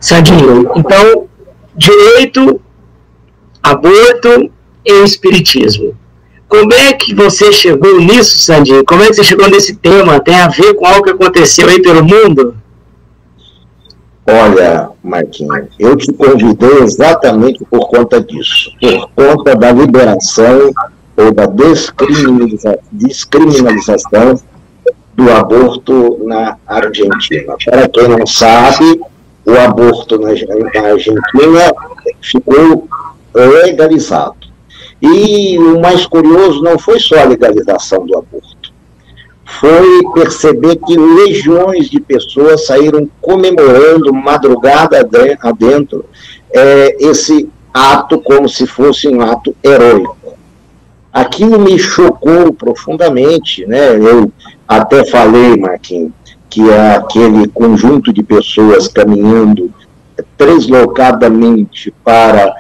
Sandinho, então, direito, aborto e espiritismo. Como é que você chegou nisso, Sandinho? Como é que você chegou nesse tema? Tem a ver com algo que aconteceu aí pelo mundo? Olha, Marquinhos, eu te convidei exatamente por conta disso, por conta da liberação ou da descriminalização do aborto na Argentina. Para quem não sabe, o aborto na Argentina ficou legalizado. E o mais curioso não foi só a legalização do aborto, foi perceber que legiões de pessoas saíram comemorando madrugada adentro esse ato como se fosse um ato heróico. Aquilo me chocou profundamente, né? Eu até falei, Marquinhos, que aquele conjunto de pessoas caminhando deslocadamente para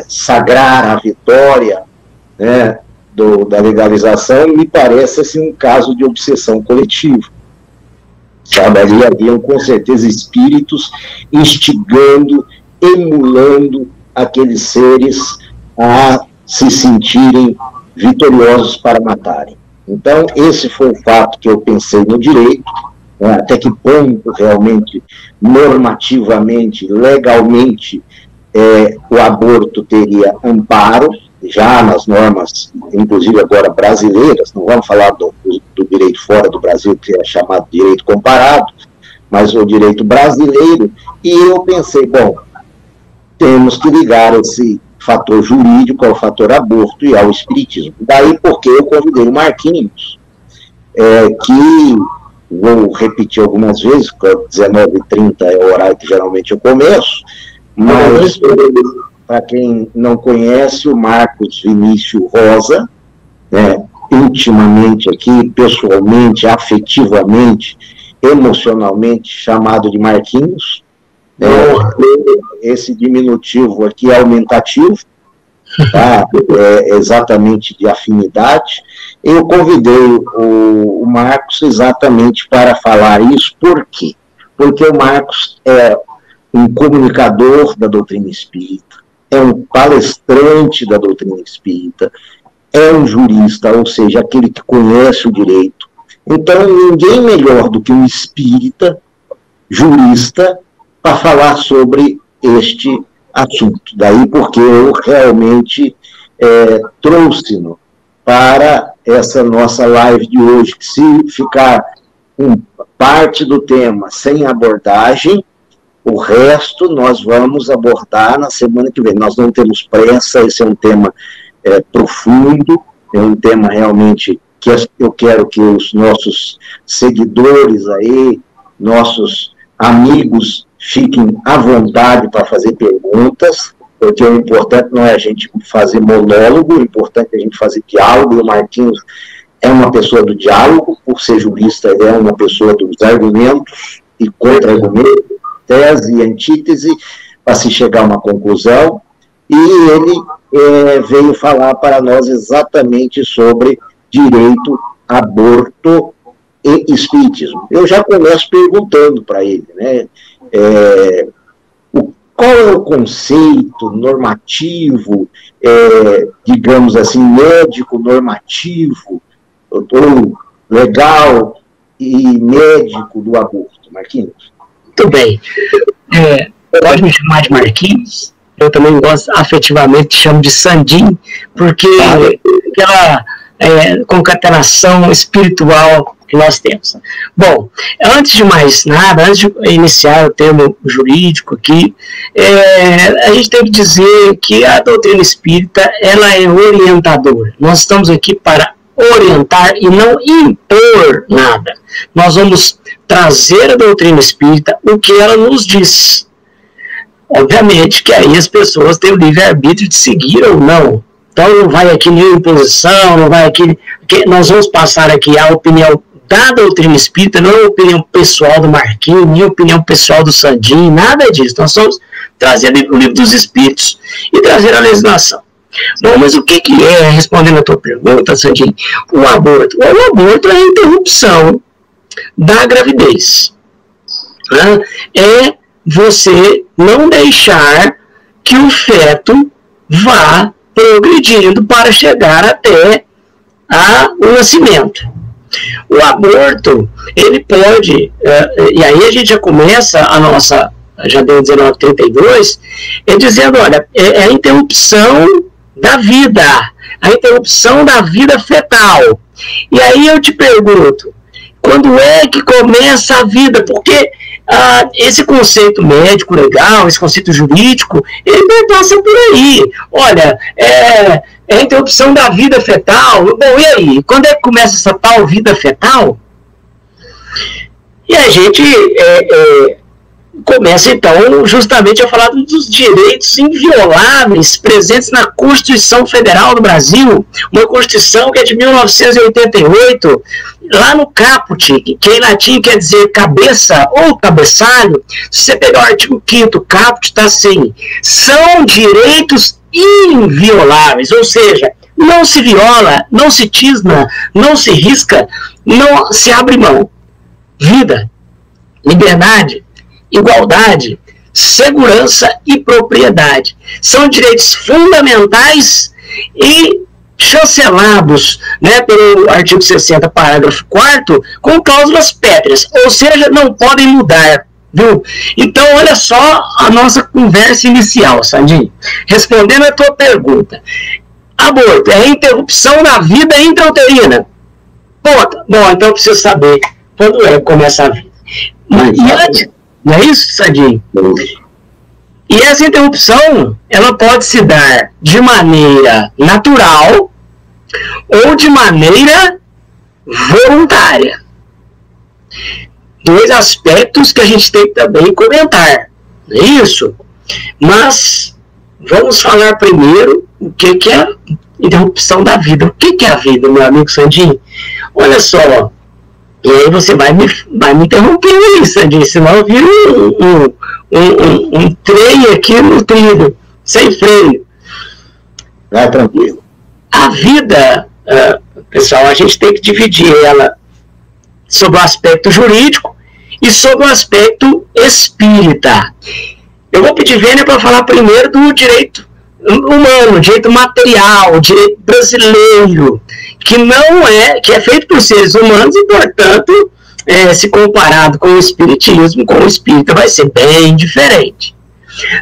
sagrar a vitória, né, da legalização, me parece assim, um caso de obsessão coletiva. Sabe, ali haviam com certeza espíritos instigando, emulando aqueles seres a se sentirem vitoriosos para matarem. Então, esse foi o fato que eu pensei no direito, né, até que ponto realmente, normativamente, legalmente, o aborto teria amparo, já nas normas, inclusive agora brasileiras, não vamos falar do direito fora do Brasil, que é chamado direito comparado, mas o direito brasileiro, e eu pensei, bom, temos que ligar esse fator jurídico ao fator aborto e ao espiritismo. Daí porque eu convidei o Marquinhos, que vou repetir algumas vezes, porque 19h30 é o horário que geralmente eu começo, mas para quem não conhece, o Marcos Vinícius Rosa, né, intimamente aqui, pessoalmente, afetivamente, emocionalmente, chamado de Marquinhos, esse diminutivo aqui é aumentativo, tá? É exatamente de afinidade. Eu convidei o Marcos exatamente para falar isso. Por quê? Porque o Marcos é um comunicador da doutrina espírita, é um palestrante da doutrina espírita, é um jurista, ou seja, aquele que conhece o direito. Então, ninguém melhor do que um espírita, jurista, para falar sobre este assunto. Daí porque eu realmente trouxe-no para essa nossa live de hoje, que se ficar parte do tema sem abordagem, o resto nós vamos abordar na semana que vem. Nós não temos pressa, esse é um tema profundo, é um tema realmente que eu quero que os nossos seguidores aí, nossos amigos, fiquem à vontade para fazer perguntas, porque o importante não é a gente fazer monólogo, o importante é a gente fazer diálogo, e o Marquinhos é uma pessoa do diálogo, por ser jurista, ele é uma pessoa dos argumentos e contra-argumentos, tese e antítese, para se chegar a uma conclusão, e ele veio falar para nós exatamente sobre direito, aborto e espiritismo. Eu já começo perguntando para ele, né, qual é o conceito normativo, digamos assim, médico normativo, ou legal e médico do aborto, Marquinhos? Muito bem. Pode me chamar de Marquinhos, eu também gosto, afetivamente, chamo de Sandinho, porque aquela concatenação espiritual que nós temos. Bom, antes de mais nada, antes de iniciar o termo jurídico aqui, a gente tem que dizer que a doutrina espírita, ela é orientadora. Nós estamos aqui para orientar e não impor nada. Nós vamos trazer a doutrina espírita o que ela nos diz. Obviamente que aí as pessoas têm o livre-arbítrio de seguir ou não. Então não vai aqui nenhuma imposição, não vai aqui... Nós vamos passar aqui a opinião da doutrina espírita, não é a opinião pessoal do Marquinhos, nem a opinião pessoal do Sandinho, nada disso. Nós vamos trazer o livro dos espíritos e trazer a legislação. Bom, mas o que é, respondendo a tua pergunta, Sandinho, o aborto? O aborto é a interrupção da gravidez. É você não deixar que o feto vá progredindo para chegar até o nascimento. O aborto, ele pode, e aí a gente já começa a nossa, já deu 1932, dizendo, olha, é a interrupção da vida, a interrupção da vida fetal. E aí eu te pergunto, quando é que começa a vida? Porque esse conceito médico legal, esse conceito jurídico, ele não passa por aí. Olha, é a interrupção da vida fetal. Bom, e aí? Quando é que começa essa tal vida fetal? E a gente começa, então, justamente a falar dos direitos invioláveis presentes na Constituição Federal do Brasil, uma Constituição que é de 1988, lá no caput, que em latim quer dizer cabeça ou cabeçalho. Se você pegar o artigo 5º, caput está assim: são direitos invioláveis, ou seja, não se viola, não se tisna, não se risca, não se abre mão. Vida, liberdade, igualdade, segurança e propriedade são direitos fundamentais e chancelados, né, pelo artigo 60, parágrafo 4º, com cláusulas pétreas, ou seja, não podem mudar, viu? Então, olha só a nossa conversa inicial, Sandinho. Respondendo a tua pergunta, aborto é a interrupção da vida intrauterina. Ponto. Bom, então eu preciso saber quando é que começa a vida. E antes, não é isso, Sandinho? E essa interrupção, ela pode se dar de maneira natural ou de maneira voluntária. Dois aspectos que a gente tem que também comentar, não é isso? Mas vamos falar primeiro o que é a interrupção da vida. O que é a vida, meu amigo Sandinho? Olha só, e aí você vai me interromper aí, Sandinho, senão eu viro um trem aqui no trilho, sem freio. Vai tranquilo. A vida, pessoal, a gente tem que dividir ela sobre o aspecto jurídico e sobre o aspecto espírita. Eu vou pedir Vênia para falar primeiro do direito humano, direito material, direito brasileiro, que é feito por seres humanos e, portanto, se comparado com o espiritismo, com o espírita, vai ser bem diferente.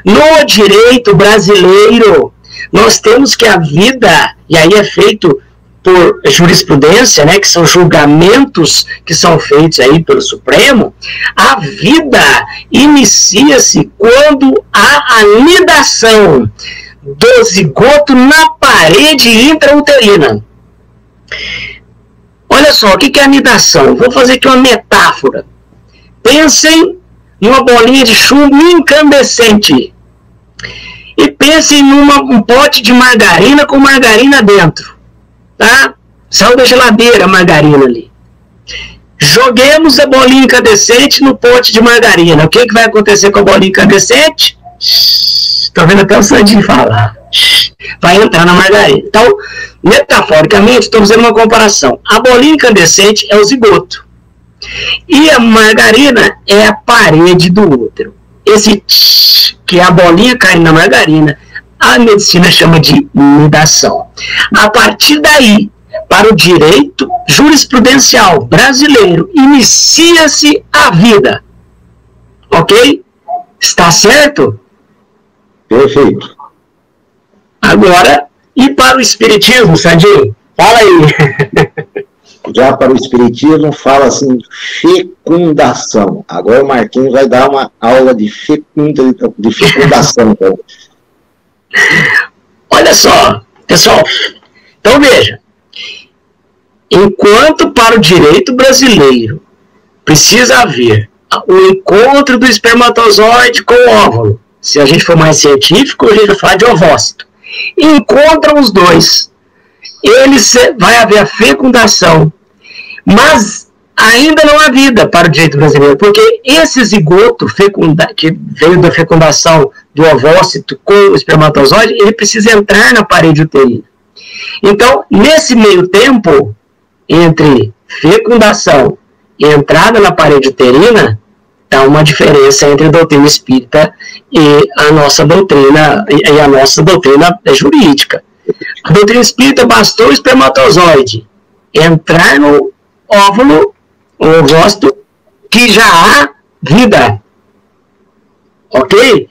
No direito brasileiro, nós temos que a vida, e aí é feito por jurisprudência, né, que são julgamentos que são feitos aí pelo Supremo, a vida inicia-se quando há anidação do zigoto na parede intrauterina. Olha só, o que é anidação? Vou fazer aqui uma metáfora. Pensem numa bolinha de chumbo incandescente. E pensem num pote de margarina com margarina dentro. Tá? Saiu da geladeira a margarina ali. Joguemos a bolinha incandescente no pote de margarina. O que vai acontecer com a bolinha incandescente? Estou vendo até o Sandinho falar. Vai entrar na margarina. Então, metaforicamente, estou fazendo uma comparação. A bolinha incandescente é o zigoto. E a margarina é a parede do útero. Esse que é a bolinha caindo na margarina, a medicina chama de nidação. A partir daí, para o direito jurisprudencial brasileiro, inicia-se a vida. Ok? Está certo? Perfeito. Agora, e para o espiritismo, Sandinho? Fala aí. Já para o espiritismo, fala assim, fecundação. Agora o Marquinhos vai dar uma aula de fecundação. Então. Olha só, pessoal. Então veja. Enquanto para o direito brasileiro precisa haver o encontro do espermatozoide com o óvulo, se a gente for mais científico, a gente vai falar de ovócito. Encontram os dois. Vai haver a fecundação. Mas ainda não há vida para o direito brasileiro, porque esse zigoto que veio da fecundação do ovócito com o espermatozoide, ele precisa entrar na parede uterina. Então, nesse meio tempo, entre fecundação e entrada na parede uterina, Há uma diferença entre a doutrina espírita e a nossa doutrina jurídica. A doutrina espírita bastou o espermatozoide entrar no óvulo, o ovócito, que já há vida. Ok?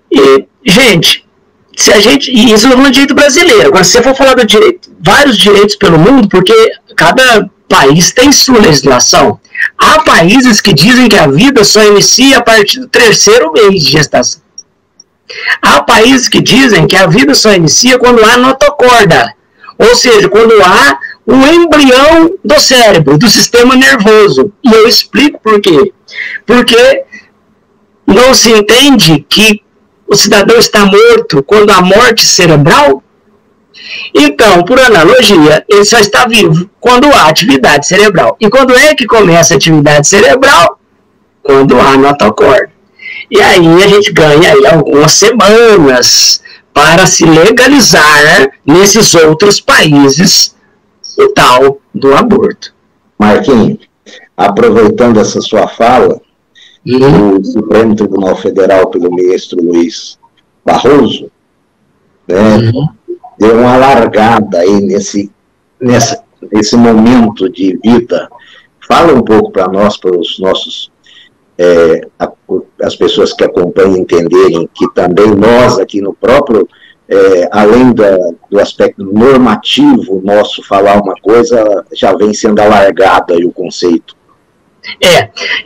E, gente, e isso no direito brasileiro. Agora, se você for falar do direito, vários direitos pelo mundo, porque cada país tem sua legislação. Há países que dizem que a vida só inicia a partir do 3º mês de gestação. Há países que dizem que a vida só inicia quando há notocorda, ou seja, quando há um embrião do cérebro, do sistema nervoso. E eu explico por quê. Porque não se entende que o cidadão está morto quando há morte cerebral? Então, por analogia, ele só está vivo quando há atividade cerebral. E quando é que começa a atividade cerebral? Quando há notocorda. E aí a gente ganha aí algumas semanas para se legalizar nesses outros países o tal do aborto. Marquinhos, aproveitando essa sua fala, o Supremo Tribunal Federal, pelo ministro Luiz Barroso, né, deu uma largada aí nesse momento de vida. Fala um pouco para nós, para os nossos, as pessoas que acompanham entenderem que também nós aqui no próprio, além do aspecto normativo nosso falar uma coisa, já vem sendo alargado aí o conceito.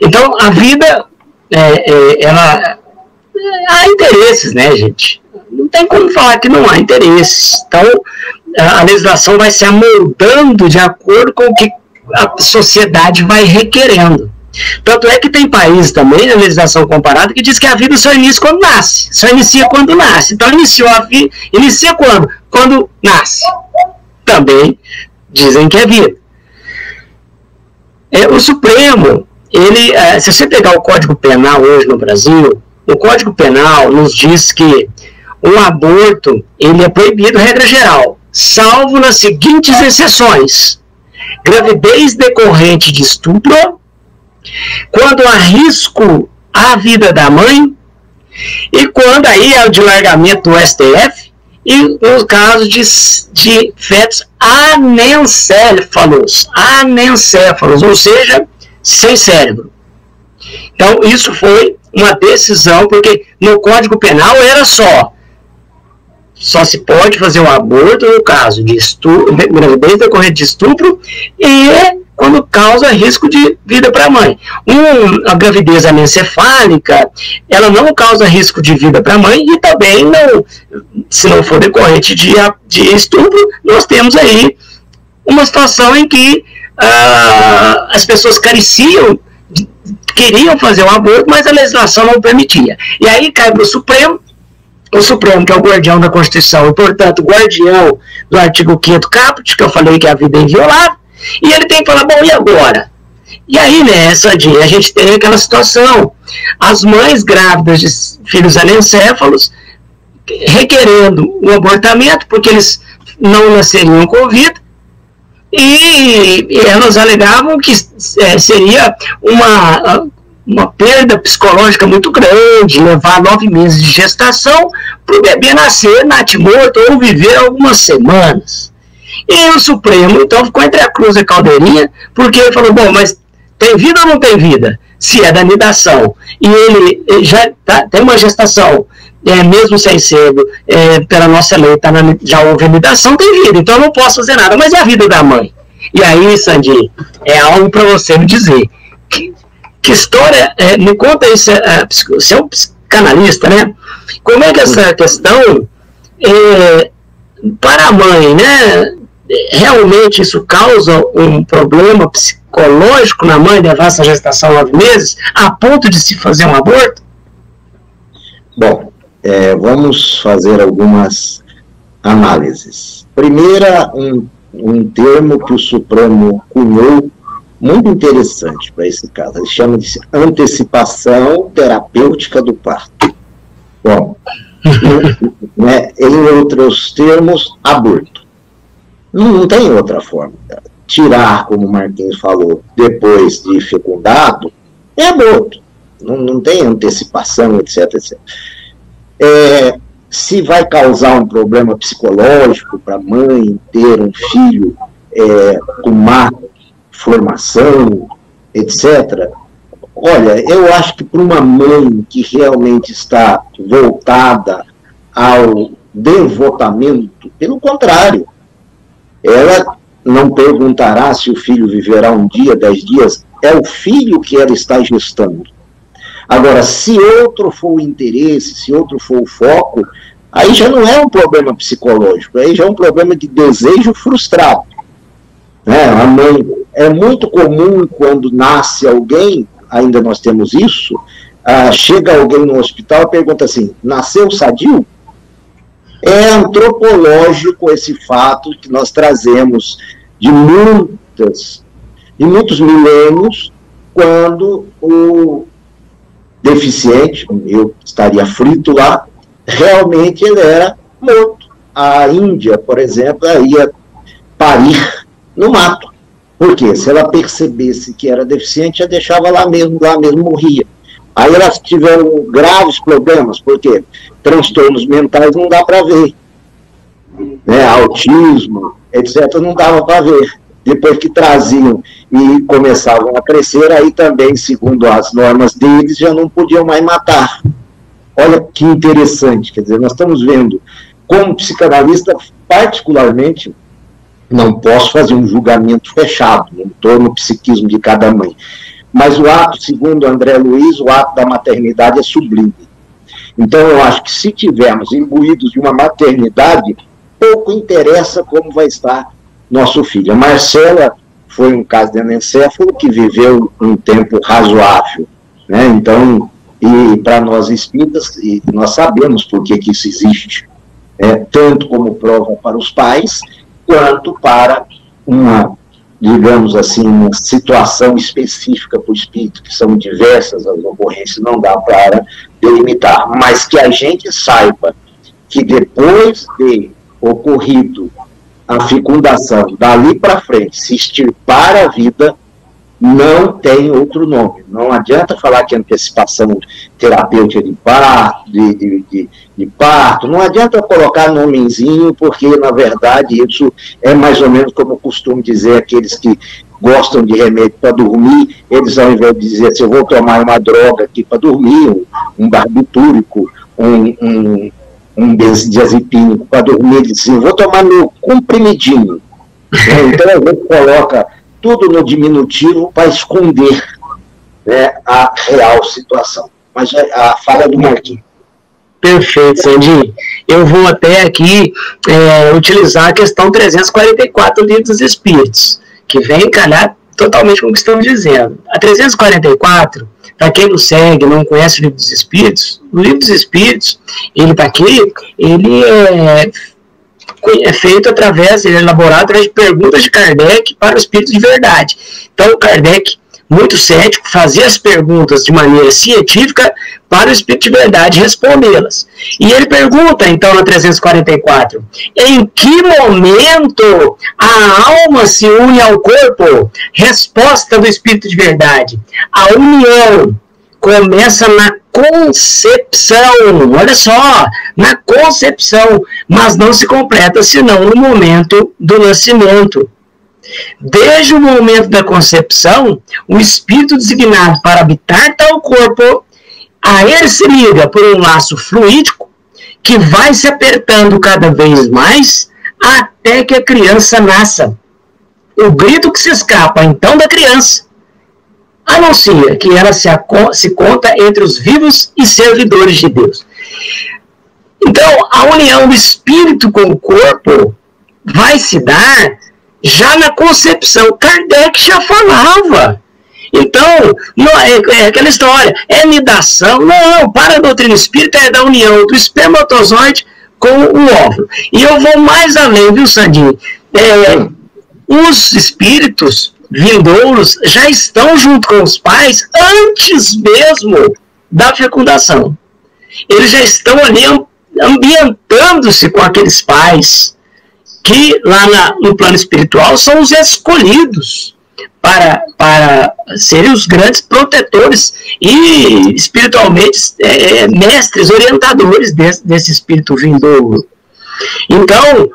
Então a vida, ela há interesses, né, gente? Não tem como falar que não há interesses. Então, a legislação vai se amoldando de acordo com o que a sociedade vai requerendo. Tanto é que tem países também, na legislação comparada, que diz que a vida só inicia quando nasce. Só inicia quando nasce. Então, inicia quando? Quando nasce. Também dizem que é vida. O Supremo, se você pegar o Código Penal hoje no Brasil, o Código Penal nos diz que o aborto, ele é proibido, regra geral, salvo nas seguintes exceções: gravidez decorrente de estupro, quando há risco à vida da mãe, e quando aí é o de largamento do STF, e no caso de fetos anencéfalos, ou seja, sem cérebro. Então, isso foi uma decisão, porque no Código Penal era só se pode fazer um aborto no caso de gravidez decorrente de estupro e quando causa risco de vida para a mãe. A gravidez anencefálica, ela não causa risco de vida para a mãe e também não, se não for decorrente de estupro, nós temos aí uma situação em que as pessoas queriam fazer um aborto, mas a legislação não permitia. E aí cai para o Supremo, que é o guardião da Constituição, e, portanto, guardião do artigo 5º caput, que eu falei que a vida é inviolável, e ele tem que falar, bom, e agora? E aí, né, Sandinha, a gente tem aquela situação, as mães grávidas de filhos anencéfalos requerendo o abortamento, porque eles não nasceriam com vida, e elas alegavam que seria uma perda psicológica muito grande, levar 9 meses de gestação para o bebê nascer natimorto ou viver algumas semanas. E o Supremo, então, ficou entre a cruz e a caldeirinha, porque ele falou, bom, mas tem vida ou não tem vida? Se é da anidação, e ele já tem uma gestação, mesmo sem cedo, pela nossa lei, já houve anidação, tem vida, então eu não posso fazer nada, mas é a vida da mãe. E aí, Sandy, é algo para você me dizer. Que história, me conta isso, você é um psicanalista, né? Como é que essa questão, para a mãe, né? Realmente isso causa um problema psicológico na mãe levar essa gestação 9 meses, a ponto de se fazer um aborto? Bom, vamos fazer algumas análises. Primeira, um termo que o Supremo cunhou, muito interessante para esse caso. Ele chama de antecipação terapêutica do parto. Bom, né, em outros termos, aborto. Não tem outra forma. Tirar, como o Marquinhos falou, depois de fecundado, é aborto. Não tem antecipação, etc, etc. Se vai causar um problema psicológico para a mãe ter um filho com má formação, etc. Olha, eu acho que para uma mãe que realmente está voltada ao devotamento, pelo contrário, ela não perguntará se o filho viverá um dia, 10 dias, é o filho que ela está gestando. Agora, se outro for o interesse, se outro for o foco, aí já não é um problema psicológico, aí já é um problema de desejo frustrado. A mãe, é muito comum quando nasce alguém, ainda nós temos isso, chega alguém no hospital e pergunta assim, nasceu sadio? É antropológico esse fato que nós trazemos de muitos milênios, quando o deficiente, eu estaria frito lá, realmente ele era morto. A Índia, por exemplo, ia parir no mato. Por quê? Se ela percebesse que era deficiente, já deixava lá mesmo morria. Aí elas tiveram graves problemas, porque transtornos mentais não dá para ver. Autismo, etc., não dava para ver. Depois que traziam e começavam a crescer, aí também, segundo as normas deles, já não podiam mais matar. Olha que interessante, quer dizer, nós estamos vendo, como psicanalista, particularmente, não posso fazer um julgamento fechado, não estou no psiquismo de cada mãe, mas o ato, segundo André Luiz, o ato da maternidade é sublime. Então, eu acho que se tivermos imbuídos de uma maternidade, pouco interessa como vai estar nosso filho. A Marcela foi um caso de anencéfalo que viveu um tempo razoável, Então, e para nós espíritas, e nós sabemos por que isso existe, tanto como prova para os pais, quanto para uma, digamos assim, uma situação específica para o espírito, que são diversas as ocorrências, não dá para delimitar, mas que a gente saiba que depois de ocorrido a fecundação, dali para frente, se extirpar a vida, não tem outro nome. Não adianta falar que antecipação terapêutica de parto, não adianta colocar nomezinho, porque, na verdade, isso é mais ou menos como eu costumo dizer, aqueles que gostam de remédio para dormir, eles, ao invés de dizer assim, eu vou tomar uma droga aqui para dormir, um barbitúrico, um benzodiazepínico para dormir, eles dizem, vou tomar meu comprimidinho. Então, a gente coloca tudo no diminutivo para esconder a real situação. Mas a fala do Marquinhos. Perfeito, Sandinho. Eu vou até aqui utilizar a questão 344 do Livro dos Espíritos, que vem calhar totalmente com o que estamos dizendo. A 344, para quem não segue, não conhece o Livro dos Espíritos, o Livro dos Espíritos, ele está aqui, ele é feito através, ele é elaborado através de perguntas de Kardec para o espírito de verdade. Então, Kardec, muito cético, fazia as perguntas de maneira científica para o espírito de verdade respondê-las. E ele pergunta, então, na 344, em que momento a alma se une ao corpo? Resposta do espírito de verdade. A união começa na concepção, olha só, na concepção, mas não se completa senão no momento do nascimento. Desde o momento da concepção, o espírito designado para habitar tal corpo, a ele se liga por um laço fluídico que vai se apertando cada vez mais até que a criança nasça. O grito que se escapa então da criança anuncia que ela se conta entre os vivos e servidores de Deus. Então, a união do espírito com o corpo vai se dar já na concepção. Kardec já falava. Então, não é aquela história, é nidação. Não, para a doutrina espírita é da união do espermatozoide com o óvulo. E eu vou mais além, viu, Sandinho? Os espíritos vindouros já estão junto com os pais antes mesmo da fecundação. Eles já estão ali ambientando-se com aqueles pais que lá no plano espiritual são os escolhidos. para serem os grandes protetores e espiritualmente mestres, orientadores desse espírito vindouro. Então,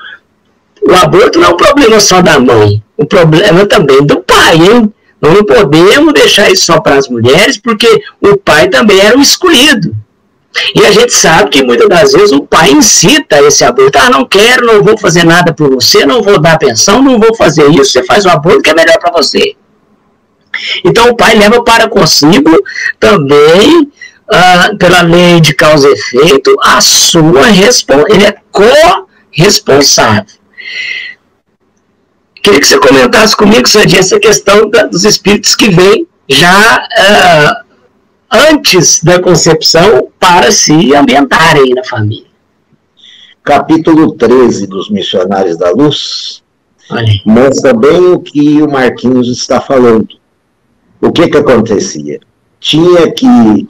o aborto não é um problema só da mãe, o problema também do pai, hein? Nós não podemos deixar isso só para as mulheres, porque o pai também era o escolhido. E a gente sabe que muitas das vezes o pai incita esse aborto. Não quero, não vou fazer nada por você, não vou dar pensão, não vou fazer isso, você faz o aborto que é melhor para você. Então o pai leva para consigo também, pela lei de causa e efeito, a sua ele é corresponsável. Queria que você comentasse comigo, Sandinha, essa questão dos espíritos que vêm já antes da concepção para se ambientarem na família. Capítulo 13 dos Missionários da Luz mostra bem o que o Marquinhos está falando. O que acontecia? Tinha que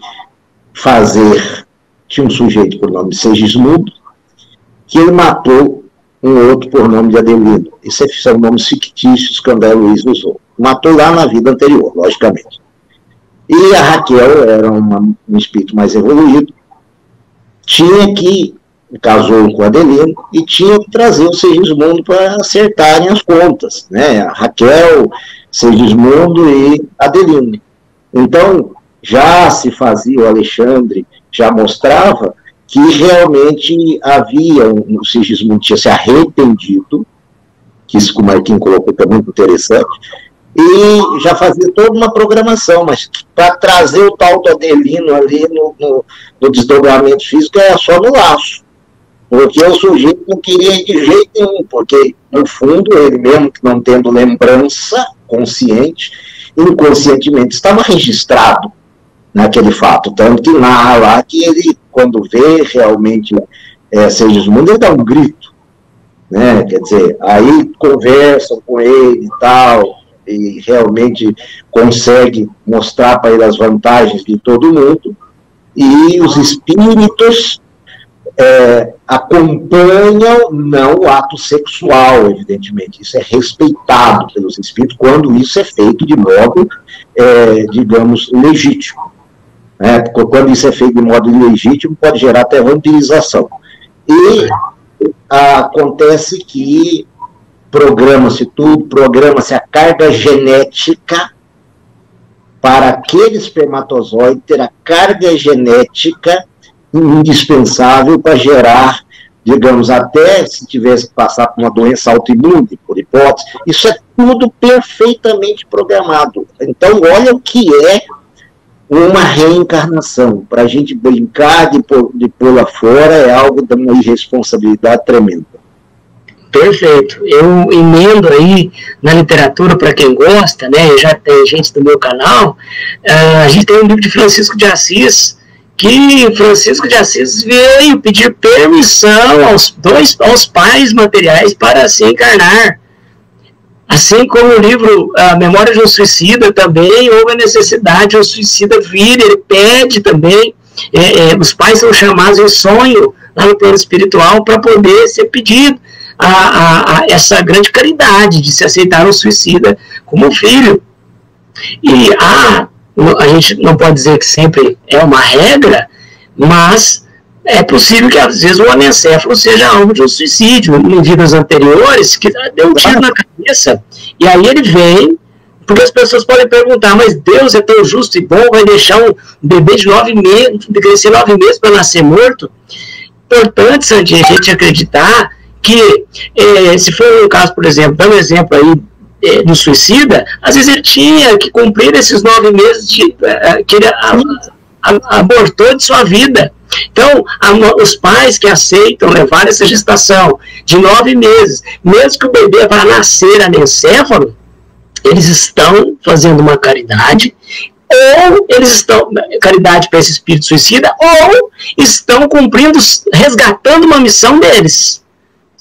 tinha um sujeito por nome de Segismundo, que ele matou um outro por nome de Adelino. Esses são nomes fictícios que André Luiz usou. Matou lá na vida anterior, logicamente. E a Raquel era um espírito mais evoluído, casou com Adelino e tinha que trazer o Segismundo para acertarem as contas, né? A Raquel, Segismundo e Adelino. Então, já se fazia, o Alexandre já mostrava que realmente havia, o Segismundo tinha se arrependido, que isso que o Marquinhos colocou que é muito interessante, e já fazia toda uma programação, mas para trazer o tal do Adelino ali no desdobramento físico era só no laço, porque o sujeito não queria ir de jeito nenhum, porque no fundo ele mesmo, não tendo lembrança consciente, inconscientemente estava registrado naquele fato, tanto que narra lá que ele, quando vê realmente Segismundo, ele dá um grito, né? Quer dizer, aí conversam com ele e tal, e realmente consegue mostrar para ele as vantagens de todo mundo, e os espíritos acompanham não o ato sexual, evidentemente, isso é respeitado pelos espíritos quando isso é feito de modo, digamos, legítimo. Porque quando isso é feito de modo ilegítimo, pode gerar até vampirização. E acontece que programa-se tudo, programa-se a carga genética para aquele espermatozoide ter a carga genética indispensável para gerar, digamos, até se tivesse que passar por uma doença autoimune, por hipótese, isso é tudo perfeitamente programado. Então, olha o que é uma reencarnação. Para a gente brincar de pôr lá fora é algo de uma irresponsabilidade tremenda. Perfeito. Eu emendo aí na literatura, para quem gosta, né, já tem gente do meu canal, a gente tem um livro de Francisco de Assis, que Francisco de Assis veio pedir permissão aos pais materiais para se encarnar. Assim como o livro A Memória de um Suicida também, houve a necessidade de um suicida vir, ele pede também, os pais são chamados em sonho, lá no plano espiritual, para poder ser pedido a essa grande caridade de se aceitar um suicida como filho. E a gente não pode dizer que sempre é uma regra, mas é possível que às vezes o anencéfalo seja alvo de um suicídio em vidas anteriores, que deu um tiro na cabeça, e aí ele vem, porque as pessoas podem perguntar, mas Deus é tão justo e bom, vai deixar um bebê de 9 meses, de crescer 9 meses para nascer morto? Importante, Sandinha, a gente acreditar que, se for um caso, por exemplo, dá um exemplo aí do suicida, às vezes ele tinha que cumprir esses 9 meses que ele abortou de sua vida. Então, os pais que aceitam levar essa gestação de 9 meses, mesmo que o bebê vá nascer anencéfalo, eles estão fazendo uma caridade, ou eles estão, caridade para esse espírito suicida, ou estão cumprindo, resgatando uma missão deles.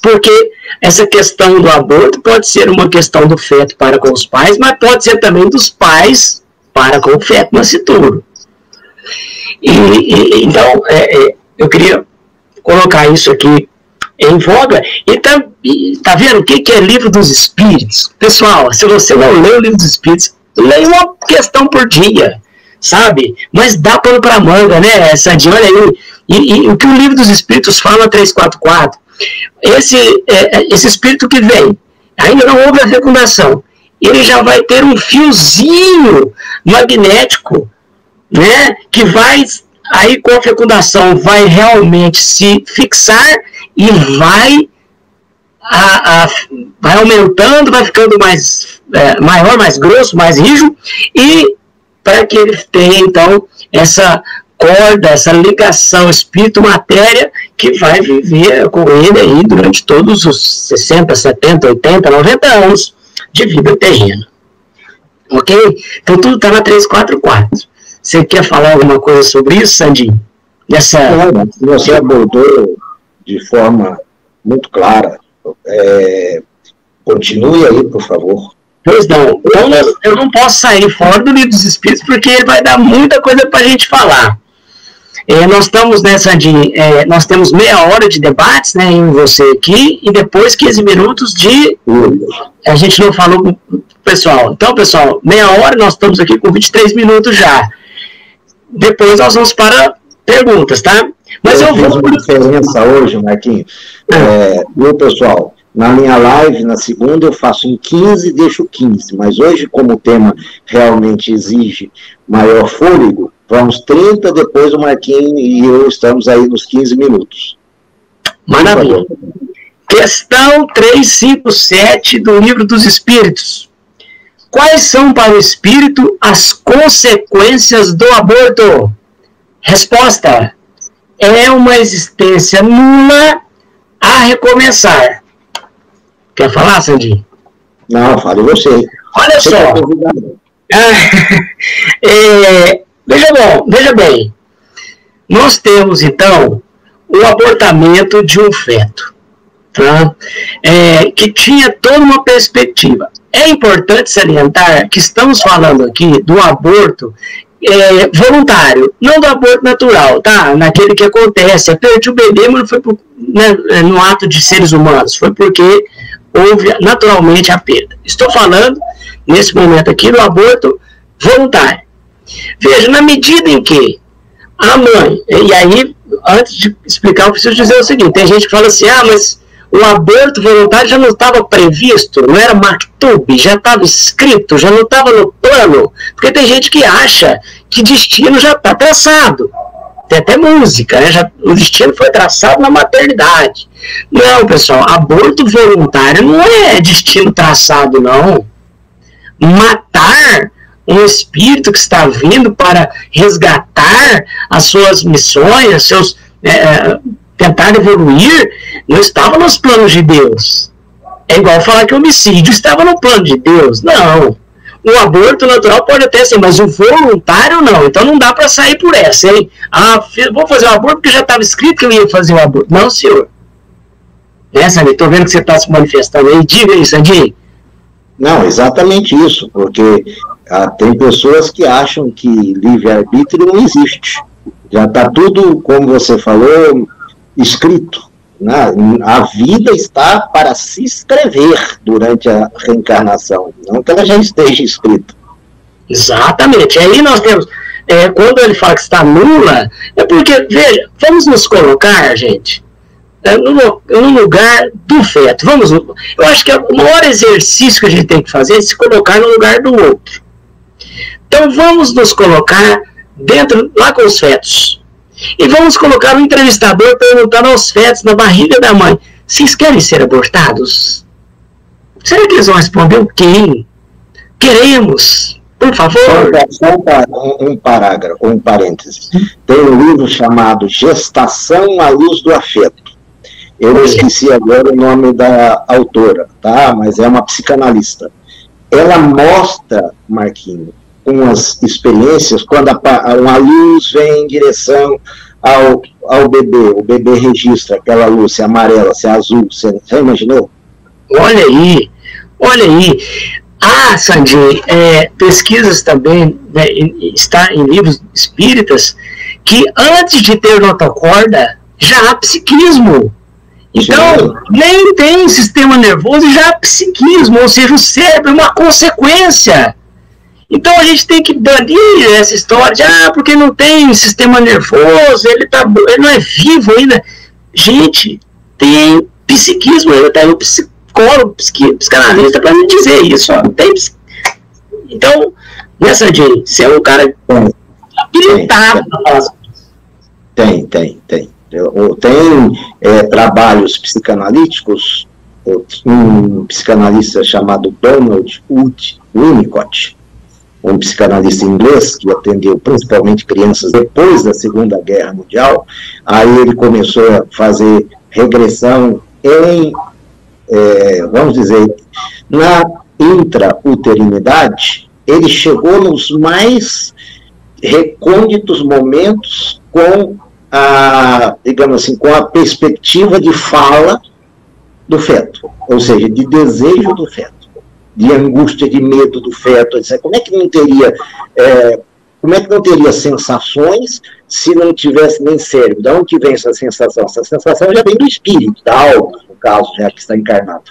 Porque essa questão do aborto pode ser uma questão do feto para com os pais, mas pode ser também dos pais para com o feto nascituro. Então, eu queria colocar isso aqui em voga, e tá vendo o que é Livro dos Espíritos? Pessoal, se você não lê o Livro dos Espíritos, leia uma questão por dia, sabe? Mas dá pano para manga, né, Sandinho? Olha aí, e o que o Livro dos Espíritos fala 344, esse espírito que vem, ainda não houve a fecundação, ele já vai ter um fiozinho magnético, né, que vai, aí com a fecundação, vai realmente se fixar e vai aumentando, vai ficando mais maior, mais grosso, mais rígido, e para que ele tenha, então, essa corda, essa ligação espírito-matéria, que vai viver com ele aí durante todos os 60, 70, 80, 90 anos de vida terrena. Ok? Então tudo está na 344. Você quer falar alguma coisa sobre isso, Sandinho? Você abordou de forma muito clara. Continue aí, por favor. Pois não. Então, eu não posso sair fora do Livro dos Espíritos, porque ele vai dar muita coisa para a gente falar. Nós estamos, né, Sandinho, nós temos meia hora de debates, né, em você aqui, e depois 15 minutos de... A gente não falou com o pessoal. Então, pessoal, meia hora, nós estamos aqui com 23 minutos já. Depois nós vamos para perguntas, tá? Mas eu vou... uma diferença hoje, Marquinhos. Meu pessoal, na minha live, na segunda, eu faço em 15 e deixo 15. Mas hoje, como o tema realmente exige maior fôlego, vamos 30, depois o Marquinhos e eu estamos aí nos 15 minutos. Maravilha. Questão 357 do Livro dos Espíritos. Quais são para o espírito as consequências do aborto? Resposta: é uma existência nula a recomeçar. Quer falar, Sandinho? Não, fale você. Olha você só. Veja bem. Nós temos, então, o abortamento de um feto, tá? Que tinha toda uma perspectiva. É importante salientar que estamos falando aqui do aborto voluntário, não do aborto natural, tá? Naquele que acontece, perdi o bebê, mas não foi no ato de seres humanos, foi porque houve naturalmente a perda. Estou falando, nesse momento aqui, do aborto voluntário. Veja, na medida em que a mãe, e aí, antes de explicar, eu preciso dizer o seguinte, tem gente que fala assim, mas o aborto voluntário já não estava previsto, não era maktub, já estava escrito, já não estava no plano, porque tem gente que acha que destino já está traçado. Tem até música, né? O destino foi traçado na maternidade. Não, pessoal, aborto voluntário não é destino traçado, não. Matar um espírito que está vindo para resgatar as suas missões, seus... tentar evoluir, não estava nos planos de Deus. É igual falar que o homicídio estava no plano de Deus. Não. O aborto natural pode até ser, mas o voluntário não. Então não dá para sair por essa, hein? Vou fazer o aborto porque já estava escrito que eu ia fazer o aborto. Não, senhor. Sandinho? Estou vendo que você está se manifestando aí. Diga aí, Sandinho. Não, exatamente isso, porque tem pessoas que acham que livre-arbítrio não existe. Já está tudo, como você falou, escrito. Né? A vida está para se escrever durante a reencarnação, não que ela já esteja escrita. Exatamente. Aí nós temos, quando ele fala que está nula, é porque, veja, vamos nos colocar, gente, no lugar do feto. Eu acho que o maior exercício que a gente tem que fazer é se colocar no lugar do outro. Então vamos nos colocar lá com os fetos. E vamos colocar um entrevistador perguntando aos fetos na barriga da mãe: vocês querem ser abortados? Será que eles vão responder o quê? Queremos, por favor. Um parágrafo, um parênteses. Tem um livro chamado Gestação à Luz do Afeto. Eu esqueci agora o nome da autora, tá? Mas é uma psicanalista. Ela mostra, Marquinhos, umas experiências, quando uma luz vem em direção ao bebê, o bebê registra aquela luz, se é amarela, se é azul, já imaginou? Olha aí. Sandinho, pesquisas também, né, está em livros espíritas, que antes de ter notocorda, já há psiquismo. Então, nem tem sistema nervoso e já psiquismo, ou seja, o cérebro é uma consequência. Então a gente tem que banir essa história de, porque não tem sistema nervoso, ele não é vivo ainda. Gente, tem psiquismo, ainda tá aí o psicólogo, psicanalista para me dizer isso. Ó. Tem, então, né, Sandinho, você é um cara habilitado para falar. Tem trabalhos psicanalíticos, um psicanalista chamado Donald Winnicott, um psicanalista inglês que atendeu principalmente crianças depois da Segunda Guerra Mundial. Aí ele começou a fazer regressão vamos dizer, na intrauterinidade. Ele chegou nos mais recônditos momentos com digamos assim, com a perspectiva de fala do feto, ou seja, de desejo do feto, de angústia, de medo do feto, etc. Como é que não teria sensações se não tivesse nem cérebro? De onde vem essa sensação? Essa sensação já vem do espírito, da alma, no caso, já que está encarnado.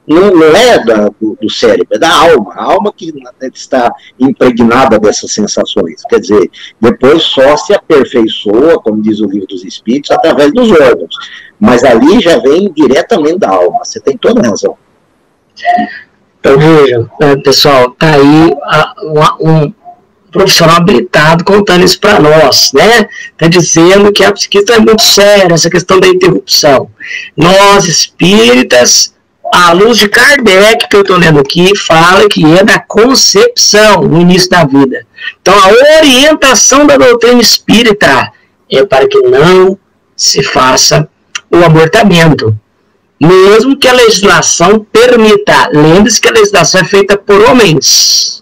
Não é do cérebro, é da alma. A alma que está impregnada dessas sensações. Quer dizer, depois só se aperfeiçoa, como diz o Livro dos Espíritos, através dos órgãos. Mas ali já vem diretamente da alma. Você tem toda a razão. Então, veja, pessoal, está aí um profissional habilitado contando isso para nós, né? Está dizendo que a psiquiatra é muito séria, essa questão da interrupção. Nós, espíritas, à luz de Kardec, que eu estou lendo aqui, fala que é da concepção no início da vida. Então, a orientação da doutrina espírita é para que não se faça o abortamento, mesmo que a legislação permita. Lembre-se que a legislação é feita por homens,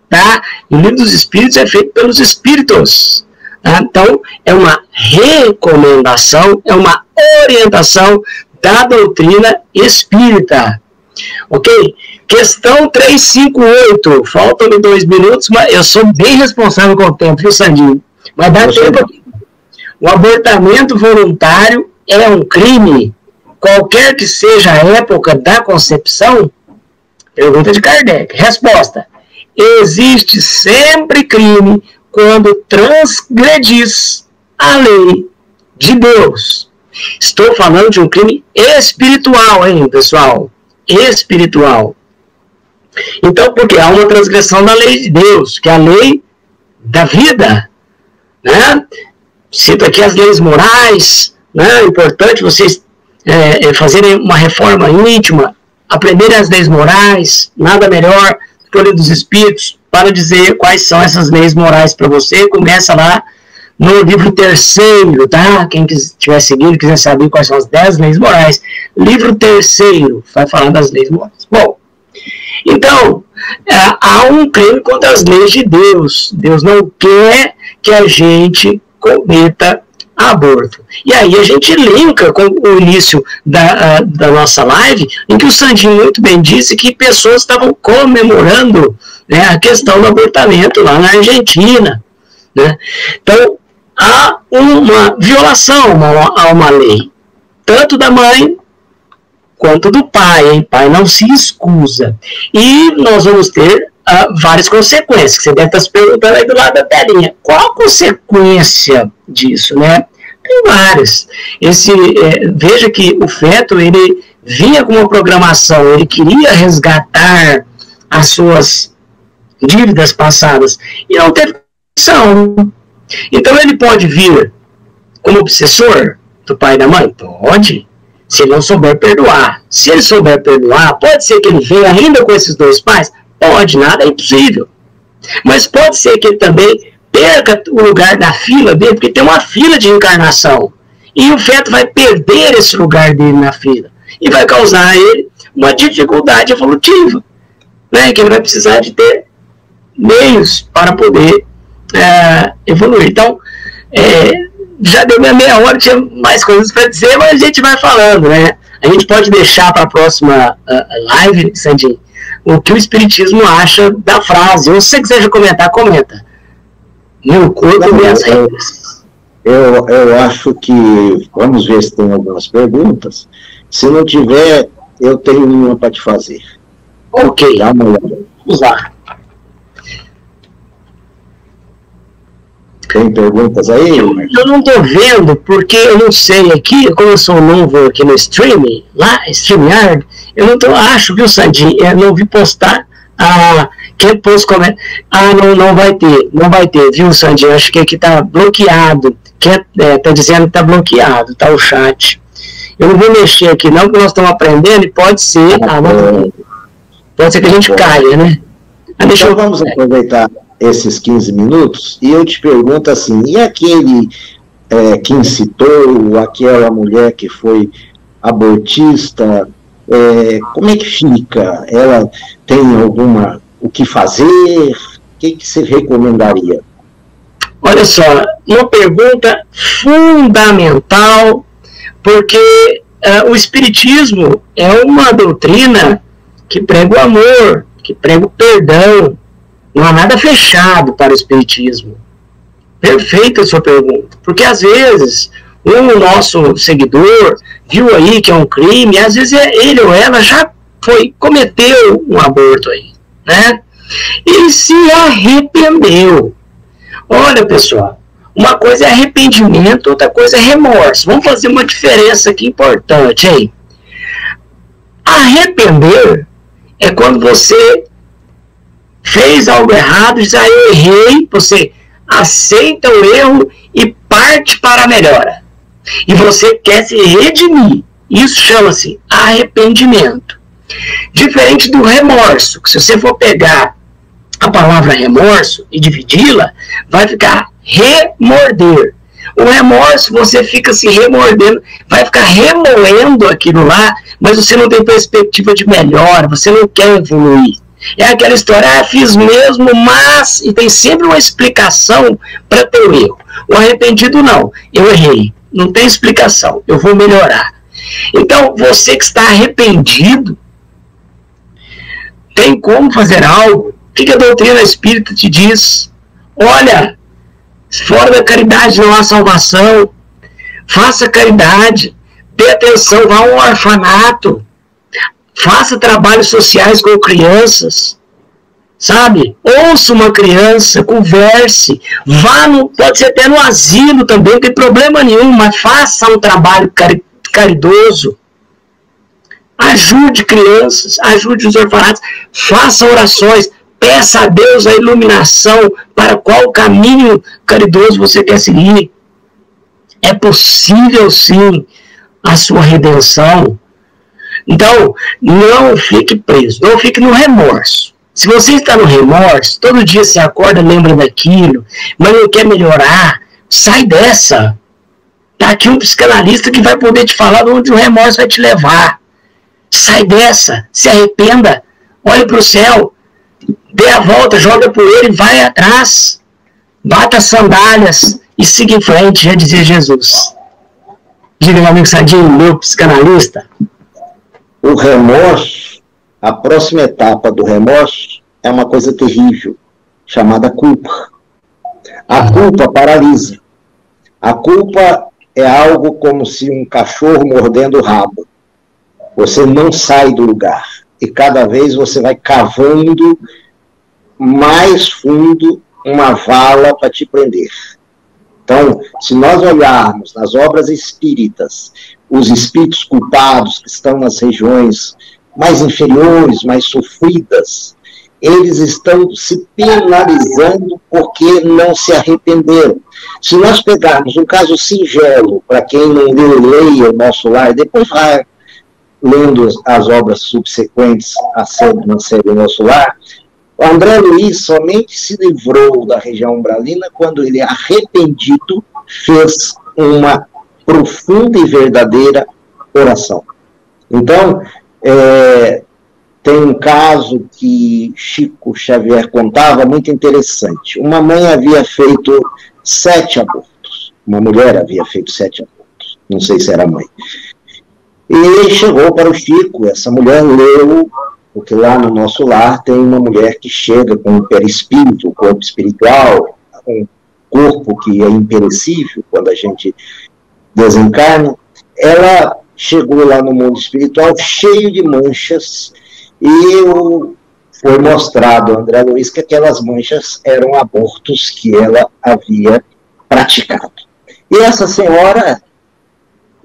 tá? O Livro dos Espíritos é feito pelos espíritos. Tá? Então, é uma recomendação, é uma orientação da doutrina espírita. Ok? Questão 358. Faltam-me 2 minutos, mas eu sou bem responsável com o tempo, viu, Sandinho? Mas dá tempo aqui. O abortamento voluntário é um crime, qualquer que seja a época da concepção? Pergunta de Kardec. Resposta: existe sempre crime quando transgredis a lei de Deus. Estou falando de um crime espiritual, hein, pessoal? Espiritual. Então, porque há uma transgressão da lei de Deus, que é a lei da vida, né? Cito aqui as leis morais, né? É importante vocês fazerem uma reforma íntima, aprenderem as leis morais, nada melhor que o Livro dos Espíritos para dizer quais são essas leis morais para você. Começa lá no livro 3º, tá? Quem estiver seguindo, quiser saber quais são as 10 leis morais, livro 3º vai falar das leis morais. Bom, então, há um crime contra as leis de Deus. Deus não quer que a gente cometa aborto. E aí a gente linka com o início da nossa live, em que o Sandinho muito bem disse que pessoas estavam comemorando, né, a questão do abortamento lá na Argentina, né? Então, há uma violação a uma lei, tanto da mãe quanto do pai, hein? Pai não se excusa. E nós vamos ter várias consequências, que você deve estar se perguntando aí do lado da telinha. Qual a consequência disso, né? Tem várias. Veja que o feto, ele vinha com uma programação, ele queria resgatar as suas dívidas passadas, e não teve condição. Então ele pode vir como obsessor do pai e da mãe? Pode, se ele não souber perdoar. Se ele souber perdoar, pode ser que ele venha ainda com esses 2 pais? Pode, nada é impossível. Mas pode ser que ele também perca o lugar da fila dele, porque tem uma fila de encarnação. E o feto vai perder esse lugar dele na fila. E vai causar a ele uma dificuldade evolutiva, né? Que ele vai precisar de ter meios para poder evoluir. Então, já deu minha meia hora, tinha mais coisas para dizer, mas a gente vai falando, né? A gente pode deixar para a próxima live, Sandinho, o que o Espiritismo acha da frase. Ou se você quiser comentar, comenta. Meu corpo, minhas regras. Eu acho que, vamos ver se tem algumas perguntas. Se não tiver, eu tenho uma para te fazer. Ok. Dá uma olhada. Vamos lá. Tem perguntas aí? Eu não estou vendo, porque eu não sei aqui, como eu sou novo aqui no streaming, lá, StreamYard, eu não acho, viu, Sandinho? Eu não vi postar. Quem pôs comentário? Não vai ter, viu, Sandinho? Acho que aqui está bloqueado. Tá dizendo que está bloqueado, tá o chat. Eu não vou mexer aqui, não, porque nós estamos aprendendo e pode ser. Pode ser que a gente caia, né? Então vamos aproveitar esses 15 minutos e eu te pergunto assim, e aquele que incitou, aquela mulher que foi abortista, como é que fica? Ela tem o que fazer? O que você recomendaria? Olha só, uma pergunta fundamental, porque o Espiritismo é uma doutrina que prega o amor, que prega o perdão. Não há nada fechado para o Espiritismo. Perfeita a sua pergunta. Porque, às vezes, o nosso seguidor viu aí que é um crime, e às vezes ele ou ela já cometeu um aborto aí, né? E se arrependeu. Olha, pessoal, uma coisa é arrependimento, outra coisa é remorso. Vamos fazer uma diferença aqui importante aí. Arrepender é quando você fez algo errado, diz, eu errei, você aceita o erro e parte para a melhora. E você quer se redimir. Isso chama-se arrependimento. Diferente do remorso, que se você for pegar a palavra remorso e dividi-la, vai ficar remorder. O remorso, você fica se remordendo, vai ficar remoendo aquilo lá, mas você não tem perspectiva de melhora, você não quer evoluir. É aquela história, fiz mesmo, mas... E tem sempre uma explicação para ter o erro. O arrependido não, eu errei. Não tem explicação, eu vou melhorar. Então, você que está arrependido, tem como fazer algo? O que a doutrina espírita te diz? Olha, fora da caridade não há salvação. Faça caridade, dê atenção, vá a um orfanato. Faça trabalhos sociais com crianças, sabe? Ouça uma criança, converse, pode ser até no asilo também, não tem problema nenhum, mas faça um trabalho caridoso. Ajude crianças, ajude os orfanatos, faça orações, peça a Deus a iluminação para qual caminho caridoso você quer seguir. É possível, sim, a sua redenção. Então, não fique preso, não fique no remorso. Se você está no remorso, todo dia você acorda, lembra daquilo, mas não quer melhorar, sai dessa. Está aqui um psicanalista que vai poder te falar onde o remorso vai te levar. Sai dessa, se arrependa, olhe para o céu, dê a volta, joga poeira e vai atrás. Bata as sandálias e siga em frente, já dizia Jesus. Diga, meu amigo Sadinho, meu psicanalista. O remorso, a próxima etapa do remorso é uma coisa terrível, chamada culpa. A culpa paralisa. A culpa é algo como se um cachorro mordendo o rabo. Você não sai do lugar. E cada vez você vai cavando mais fundo uma vala para te prender. Então, se nós olharmos nas obras espíritas, os espíritos culpados que estão nas regiões mais inferiores, mais sofridas, eles estão se penalizando porque não se arrependeram. Se nós pegarmos um caso singelo, para quem não leu, leia o Nosso Lar, depois vai lendo as obras subsequentes na série Nosso Lar, o André Luiz somente se livrou da região umbralina quando ele, arrependido, fez uma profunda e verdadeira oração. Então, tem um caso que Chico Xavier contava, muito interessante. Uma mãe havia feito 7 abortos. Uma mulher havia feito 7 abortos. Não sei se era mãe. E chegou para o Chico, essa mulher leu, porque lá no Nosso Lar tem uma mulher que chega com o perispírito, o corpo espiritual, um corpo que é imperecível quando a gente desencarna. Ela chegou lá no mundo espiritual cheio de manchas e foi mostrado, André Luiz, que aquelas manchas eram abortos que ela havia praticado. E essa senhora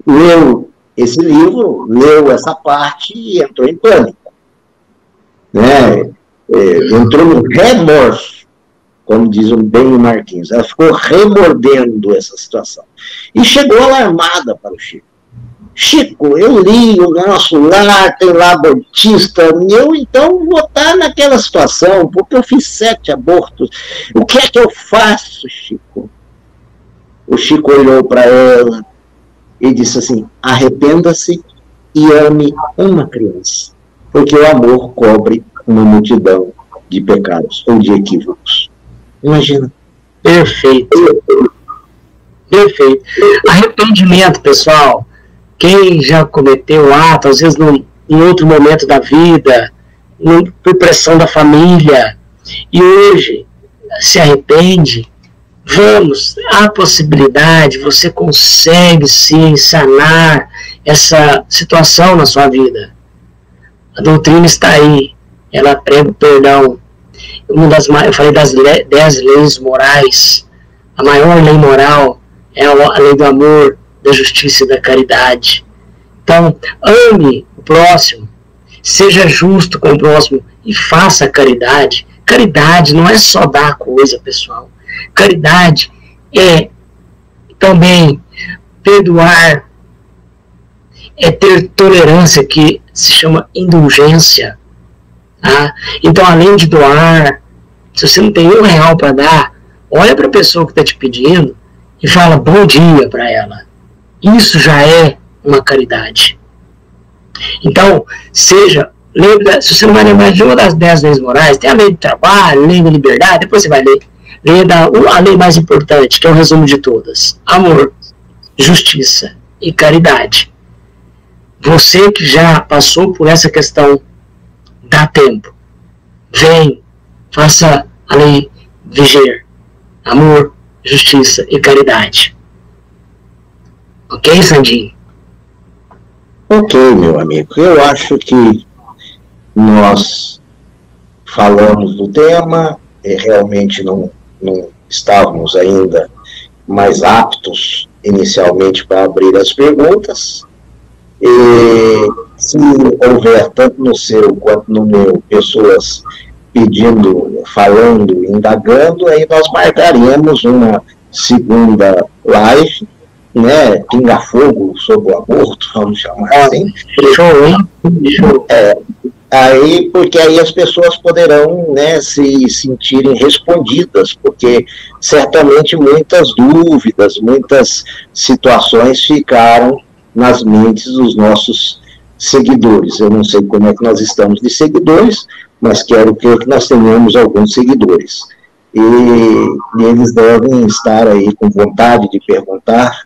leu esse livro, leu essa parte e entrou em pânico. Né? Entrou no remorso, como diz o Benny Martins. Ela ficou remordendo essa situação. E chegou alarmada para o Chico. Chico, eu li o nosso lar, tem lá abortista, eu então vou estar naquela situação, porque eu fiz 7 abortos. O que é que eu faço, Chico? O Chico olhou para ela e disse assim: arrependa-se e ame uma criança, porque o amor cobre uma multidão de pecados ou de equívocos. Imagina. Perfeito. Perfeito. Arrependimento, pessoal. Quem já cometeu ato, às vezes em outro momento da vida, por pressão da família, e hoje se arrepende, há possibilidade, você consegue sim sanar essa situação na sua vida. A doutrina está aí, ela prega o perdão. Eu falei das 10 leis morais. A maior lei moral é a lei do amor, da justiça e da caridade. Então, ame o próximo, seja justo com o próximo e faça a caridade. Caridade não é só dar coisa, pessoal. Caridade é também perdoar, é ter tolerância, que se chama indulgência. Tá? Então, além de doar, se você não tem R$1 para dar, olha para a pessoa que está te pedindo e fala bom dia para ela. Isso já é uma caridade. Então, lembra, se você não vai lembrar de uma das 10 leis morais, tem a lei do trabalho, a lei da liberdade, depois você vai ler. A lei mais importante, que é o resumo de todas: amor, justiça e caridade. Você que já passou por essa questão, dá tempo. Vem, faça a lei viger. Amor, justiça e caridade. Ok, Sandinho? Ok, meu amigo. Eu acho que nós falamos do tema, realmente não estávamos ainda mais aptos inicialmente para abrir as perguntas. E se houver, tanto no seu quanto no meu, pessoas pedindo, falando, indagando, aí nós marcaremos uma segunda live, né, pinga-fogo sobre o aborto, vamos chamar assim. Show, hein? Show. Aí, porque aí as pessoas poderão, né, se sentirem respondidas, porque certamente muitas dúvidas, muitas situações ficaram nas mentes dos nossos seguidores. Eu não sei como é que nós estamos de seguidores, mas quero que nós tenhamos alguns seguidores. E eles devem estar aí com vontade de perguntar.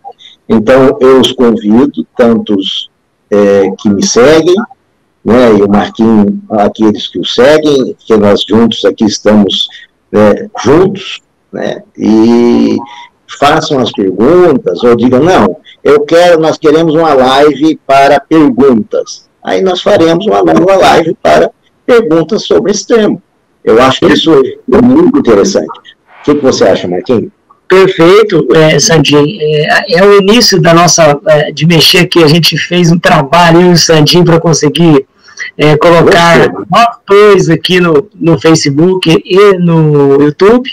Então, eu os convido, tantos que me seguem, né, e o Marquinhos, aqueles que o seguem, que nós juntos aqui estamos juntos, né, e façam as perguntas, ou digam, não, nós queremos uma live para perguntas. Aí nós faremos uma nova live para perguntas sobre esse tema. Eu acho que isso é muito interessante. O que você acha, Marquinhos? Perfeito, Sandinho. É o início da nossa, de mexer aqui, a gente fez um trabalho, eu e o Sandinho, para conseguir colocar nós dois aqui no Facebook e no YouTube.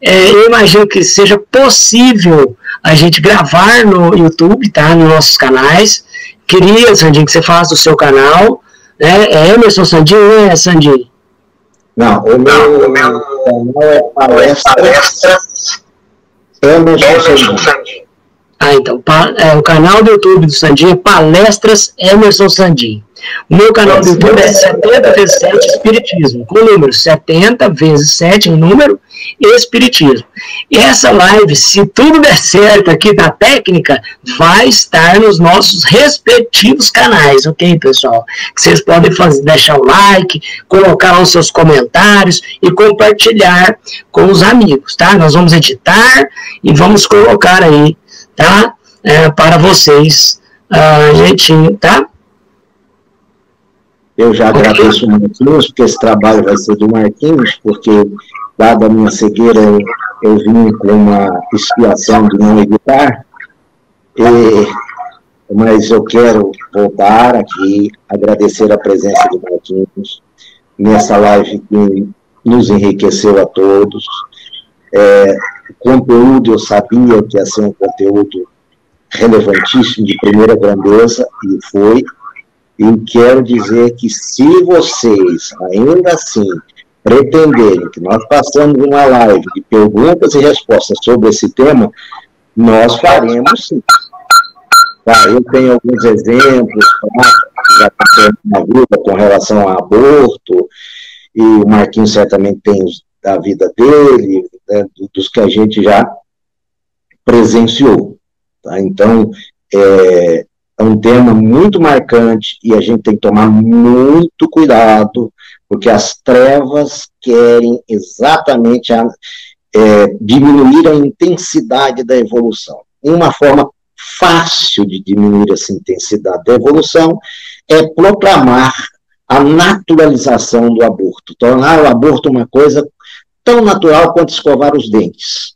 Eu imagino que seja possível a gente gravar no YouTube, tá? Nos nossos canais. Queria, Sandinho, que você falasse do seu canal, né? É Emerson Sandinho ou é Sandinho? Não, o meu canal é Palestras Emerson Sandinho. Então, o canal do YouTube do Sandinho é Palestras Emerson Sandinho. O meu canal do YouTube é 70 vezes 7 Espiritismo, com o número 70 vezes 7 em número e Espiritismo. E essa live, se tudo der certo aqui da técnica, vai estar nos nossos respectivos canais, ok, pessoal? Vocês podem deixar o like, colocar lá os seus comentários e compartilhar com os amigos, tá? Nós vamos editar e vamos colocar aí, tá? Para vocês Gente, tá? Eu já agradeço o Marquinhos, porque esse trabalho vai ser do Marquinhos, porque, dada a minha cegueira, eu vim com uma expiação de não evitar, mas eu quero voltar aqui, agradecer a presença do Marquinhos nessa live que nos enriqueceu a todos. O conteúdo, eu sabia que ia ser um conteúdo relevantíssimo, de primeira grandeza, e foi. E quero dizer que se vocês, ainda assim, pretenderem que nós façamos uma live de perguntas e respostas sobre esse tema, nós faremos sim. Tá, eu tenho alguns exemplos práticos já na vida com relação a aborto, e o Marquinhos certamente tem os da vida dele, né, dos que a gente já presenciou. Tá? Então, é um tema muito marcante e a gente tem que tomar muito cuidado, porque as trevas querem exatamente diminuir a intensidade da evolução. Uma forma fácil de diminuir essa intensidade da evolução é proclamar a naturalização do aborto, tornar o aborto uma coisa tão natural quanto escovar os dentes.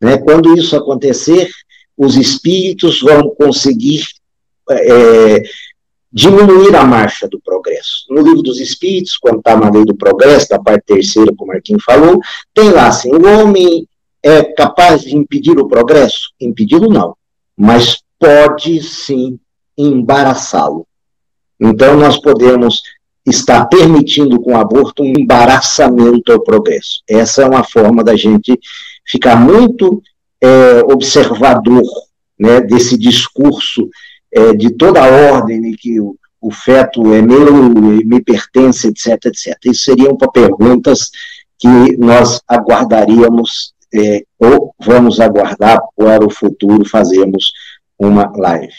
Né? Quando isso acontecer, os espíritos vão conseguir diminuir a marcha do progresso. No Livro dos Espíritos, quando está na Lei do Progresso, da parte terceira, como o Marquinhos falou, tem lá assim, o homem é capaz de impedir o progresso? Impedi-lo não, mas pode sim embaraçá-lo. Então nós podemos estar permitindo com o aborto um embaraçamento ao progresso. Essa é uma forma da gente ficar muito observador, né, desse discurso de toda a ordem, né, que o feto é meu, me pertence, etc, etc. Isso seriam para perguntas que nós aguardaríamos, ou vamos aguardar para o futuro fazermos uma live.